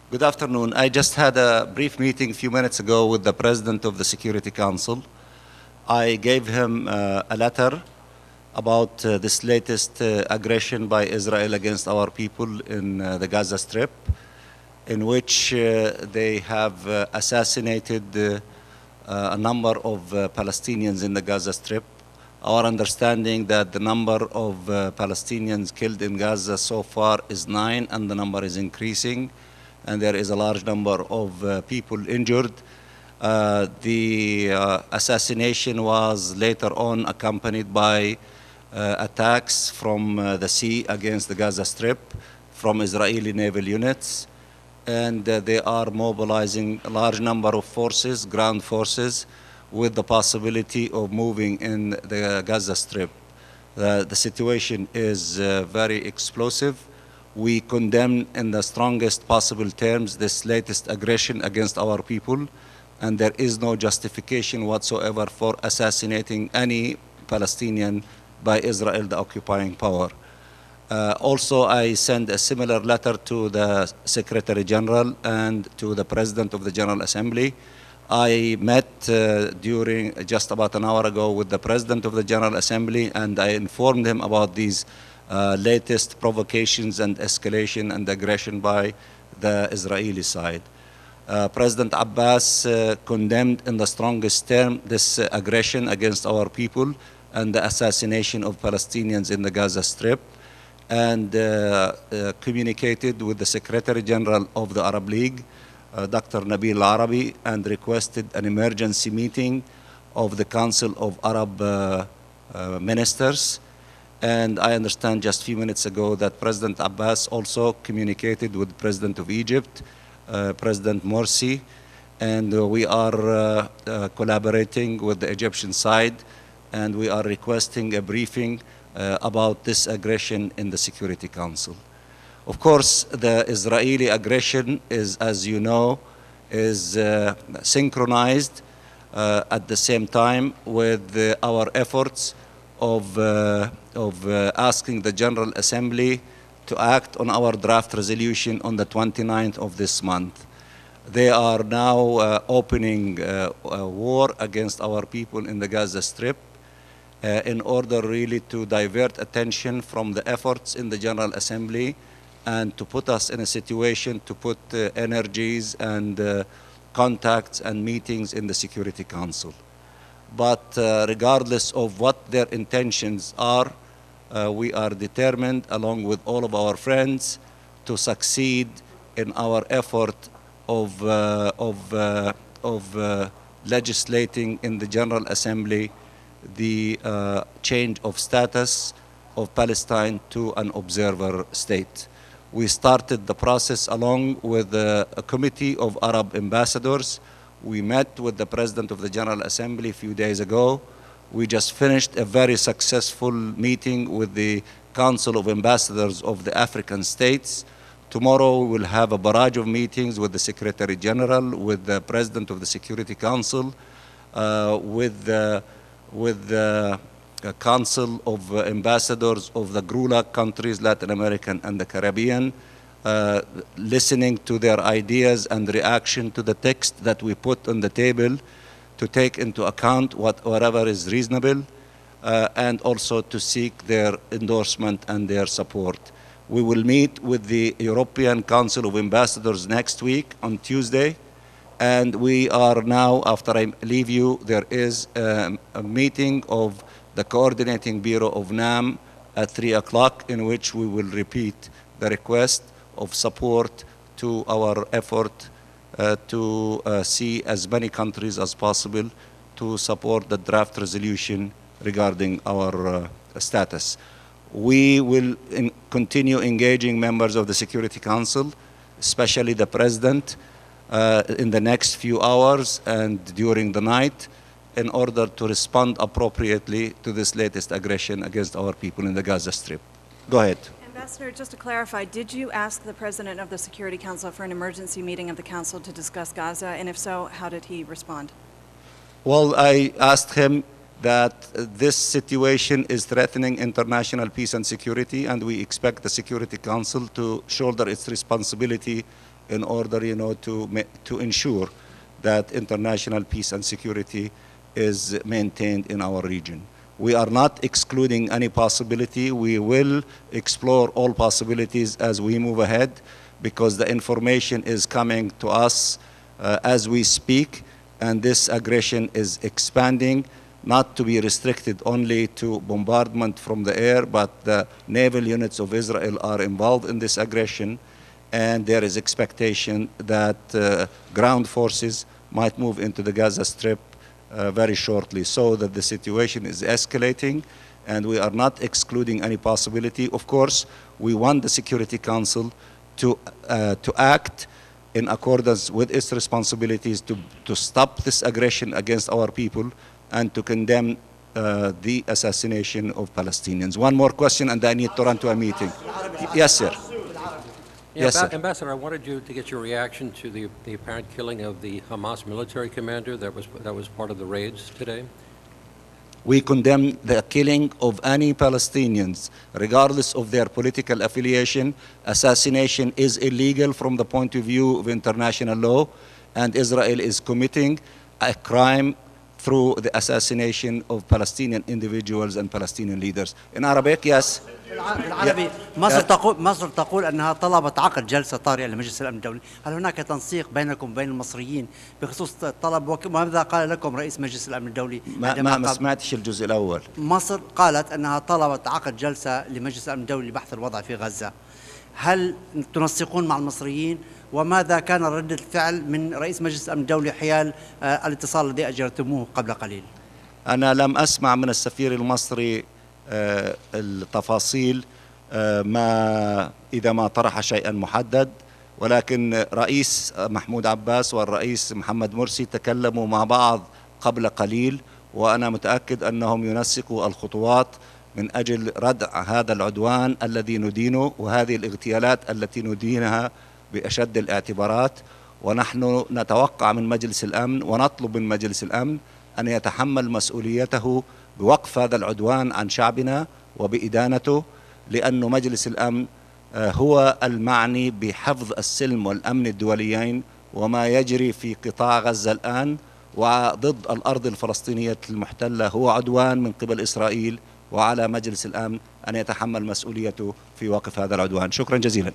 Good afternoon. I just had a brief meeting a few minutes ago with the President of the Security Council. I gave him a letter about this latest aggression by Israel against our people in the Gaza Strip, in which they have assassinated a number of Palestinians in the Gaza Strip. Our understanding that the number of Palestinians killed in Gaza so far is 9, and the number is increasing, and there is a large number of people injured. The assassination was later on accompanied by attacks from the sea against the Gaza Strip from Israeli naval units, and they are mobilizing a large number of forces, ground forces, with the possibility of moving in the Gaza Strip. The situation is very explosive. We condemn in the strongest possible terms this latest aggression against our people, and there is no justification whatsoever for assassinating any Palestinian by Israel, the occupying power. Also, I sent a similar letter to the Secretary General and to the President of the General Assembly. I met during just about an hour ago with the President of the General Assembly, and I informed him about these latest provocations and escalation and aggression by the Israeli side. President Abbas condemned in the strongest term this aggression against our people and the assassination of Palestinians in the Gaza Strip, and communicated with the Secretary General of the Arab League, Dr. Nabil Arabi, and requested an emergency meeting of the Council of Arab Ministers. And I understand just a few minutes ago that President Abbas also communicated with the President of Egypt, President Morsi, and we are collaborating with the Egyptian side, and we are requesting a briefing about this aggression in the Security Council. Of course, the Israeli aggression is, as you know, is synchronized at the same time with our efforts of asking the General Assembly to act on our draft resolution on the 29th of this month. They are now opening a war against our people in the Gaza Strip in order really to divert attention from the efforts in the General Assembly and to put us in a situation to put energies and contacts and meetings in the Security Council. But regardless of what their intentions are, we are determined, along with all of our friends, to succeed in our effort of legislating in the General Assembly the change of status of Palestine to an observer state. We started the process along with a committee of Arab ambassadors. We met with the President of the General Assembly a few days ago. We just finished a very successful meeting with the Council of Ambassadors of the African states. Tomorrow we will have a barrage of meetings with the Secretary General, with the President of the Security Council, with the Council of Ambassadors of the GRULAC countries, Latin American and the Caribbean, listening to their ideas and reaction to the text that we put on the table, to take into account whatever is reasonable, and also to seek their endorsement and their support. We will meet with the European Council of Ambassadors next week on Tuesday, and we are now, after I leave you, there is a meeting of the Coordinating Bureau of NAM at 3 o'clock, in which we will repeat the request of support to our effort to see as many countries as possible to support the draft resolution regarding our status. We will continue engaging members of the Security Council, especially the President, in the next few hours and during the night, in order to respond appropriately to this latest aggression against our people in the Gaza Strip. Go ahead. Ambassador, just to clarify, did you ask the President of the Security Council for an emergency meeting of the Council to discuss Gaza? And if so, how did he respond? Well, I asked him that this situation is threatening international peace and security, and we expect the Security Council to shoulder its responsibility in order, to ensure that international peace and security is maintained in our region. We are not excluding any possibility. We will explore all possibilities as we move ahead, because the information is coming to us as we speak, and this aggression is expanding, not to be restricted only to bombardment from the air, but the naval units of Israel are involved in this aggression, and there is expectation that ground forces might move into the Gaza Strip very shortly, so that the situation is escalating, and we are not excluding any possibility. Of course, we want the Security Council to act in accordance with its responsibilities to stop this aggression against our people and to condemn the assassination of Palestinians. One more question, and I need to run to a meeting. Yes, sir. Yes, sir. Ambassador, I wanted you to get your reaction to the apparent killing of the Hamas military commander that was part of the raids today. We condemn the killing of any Palestinians, regardless of their political affiliation. Assassination is illegal from the point of view of international law, and Israel is committing a crime through the assassination of Palestinian individuals and Palestinian leaders. In Arabic, yes. بالعربي مصر تقول أنها طلبت عقد جلسة طارئة لمجلس الأمن الدولي. هل هناك تنسيق بينكم وبين المصريين بخصوص الطلب، وماذا قال لكم رئيس مجلس الأمن الدولي؟ ما سمعتش الجزء الأول. مصر قالت أنها طلبت عقد جلسة لمجلس الأمن الدولي لبحث الوضع في غزة. هل تنسقون مع المصريين؟ وماذا كان ردة الفعل من رئيس مجلس الأمن الدولي حيال الاتصال الذي أجرتموه قبل قليل؟ أنا لم أسمع من السفير المصري التفاصيل إذا ما طرح شيئا محدد، ولكن رئيس محمود عباس والرئيس محمد مرسي تكلموا مع بعض قبل قليل، وأنا متأكد أنهم ينسقوا الخطوات من أجل ردع هذا العدوان الذي ندينه وهذه الاغتيالات التي ندينها بأشد الاعتبارات. ونحن نتوقع من مجلس الأمن ونطلب من مجلس الأمن أن يتحمل مسؤوليته بوقف هذا العدوان عن شعبنا وبإدانته، لأن مجلس الأمن هو المعني بحفظ السلم والأمن الدوليين، وما يجري في قطاع غزة الآن وضد الأرض الفلسطينية المحتلة هو عدوان من قبل إسرائيل، وعلى مجلس الأمن أن يتحمل مسؤوليته في وقف هذا العدوان. شكرا جزيلا.